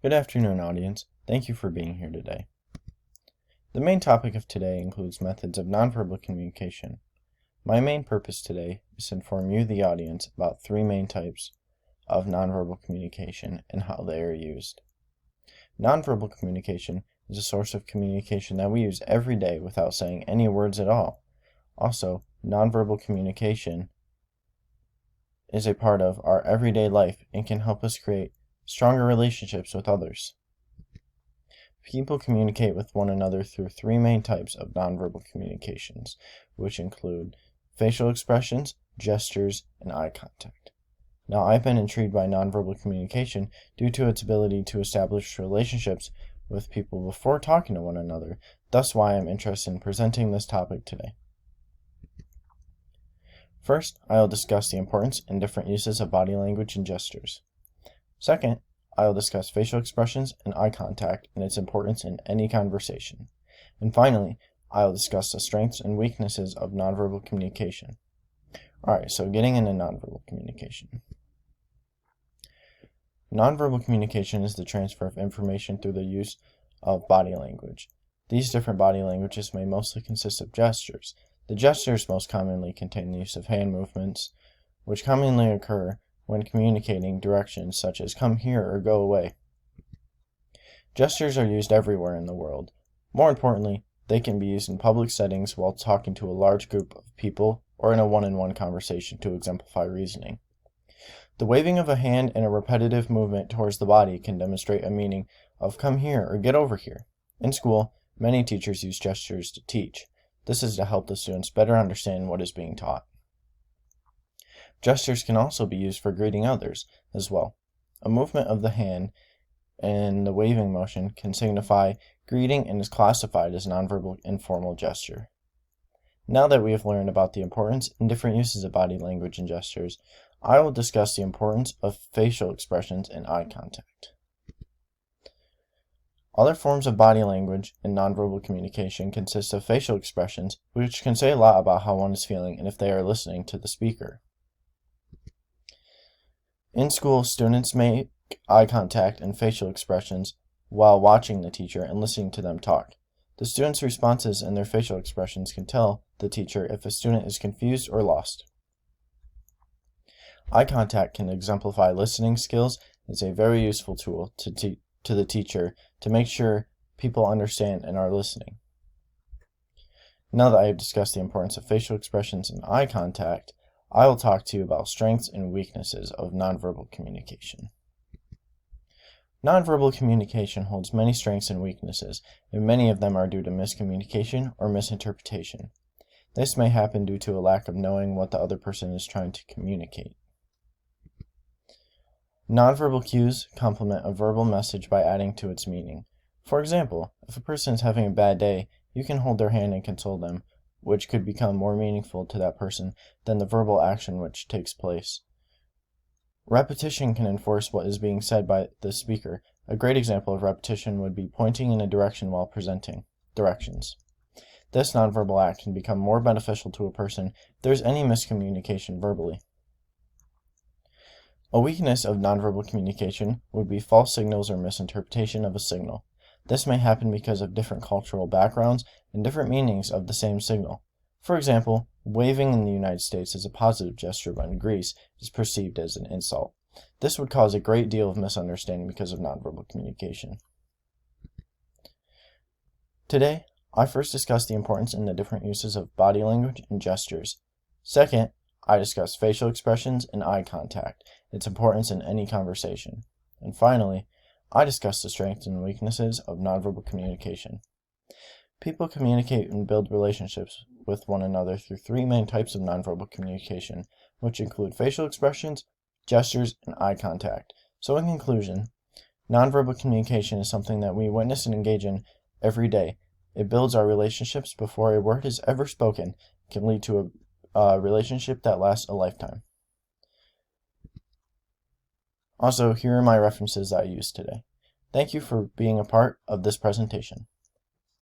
Good afternoon, audience. Thank you for being here today. The main topic of today includes methods of nonverbal communication. My main purpose today is to inform you, the audience, about three main types of nonverbal communication and how they are used. Nonverbal communication is a source of communication that we use every day without saying any words at all. Also, nonverbal communication is a part of our everyday life and can help us create stronger relationships with others. People communicate with one another through three main types of nonverbal communications, which include facial expressions, gestures, and eye contact. Now, I've been intrigued by nonverbal communication due to its ability to establish relationships with people before talking to one another. Thus why I'm interested in presenting this topic today. First, I will discuss the importance and different uses of body language and gestures. Second, I will discuss facial expressions and eye contact and its importance in any conversation. And finally, I will discuss the strengths and weaknesses of nonverbal communication. Alright, so getting into nonverbal communication. Nonverbal communication is the transfer of information through the use of body language. These different body languages may mostly consist of gestures. The gestures most commonly contain the use of hand movements, which commonly occur when communicating directions such as come here or go away. Gestures are used everywhere in the world. More importantly, they can be used in public settings while talking to a large group of people or in a one-on-one conversation to exemplify reasoning. The waving of a hand and a repetitive movement towards the body can demonstrate a meaning of come here or get over here. In school, many teachers use gestures to teach. This is to help the students better understand what is being taught. Gestures can also be used for greeting others as well. A movement of the hand and the waving motion can signify greeting and is classified as nonverbal informal gesture. Now that we have learned about the importance and different uses of body language and gestures, I will discuss the importance of facial expressions and eye contact. Other forms of body language and nonverbal communication consist of facial expressions, which can say a lot about how one is feeling and if they are listening to the speaker. In school, students make eye contact and facial expressions while watching the teacher and listening to them talk. The students' responses and their facial expressions can tell the teacher if a student is confused or lost. Eye contact can exemplify listening skills. It's a very useful tool to the teacher to make sure people understand and are listening. Now that I have discussed the importance of facial expressions and eye contact, I will talk to you about strengths and weaknesses of nonverbal communication. Nonverbal communication holds many strengths and weaknesses, and many of them are due to miscommunication or misinterpretation. This may happen due to a lack of knowing what the other person is trying to communicate. Nonverbal cues complement a verbal message by adding to its meaning. For example, if a person is having a bad day, you can hold their hand and console them, which could become more meaningful to that person than the verbal action which takes place. Repetition can enforce what is being said by the speaker. A great example of repetition would be pointing in a direction while presenting directions. This nonverbal act can become more beneficial to a person if there is any miscommunication verbally. A weakness of nonverbal communication would be false signals or misinterpretation of a signal. This may happen because of different cultural backgrounds and different meanings of the same signal. For example, waving in the United States is a positive gesture, but in Greece is perceived as an insult. This would cause a great deal of misunderstanding because of nonverbal communication. Today, I first discussed the importance and the different uses of body language and gestures. Second, I discussed facial expressions and eye contact, its importance in any conversation. And finally, I discussed the strengths and weaknesses of nonverbal communication. People communicate and build relationships with one another through three main types of nonverbal communication, which include facial expressions, gestures, and eye contact. So in conclusion, nonverbal communication is something that we witness and engage in every day. It builds our relationships before a word is ever spoken, can lead to a relationship that lasts a lifetime. Also, here are my references that I used today. Thank you for being a part of this presentation.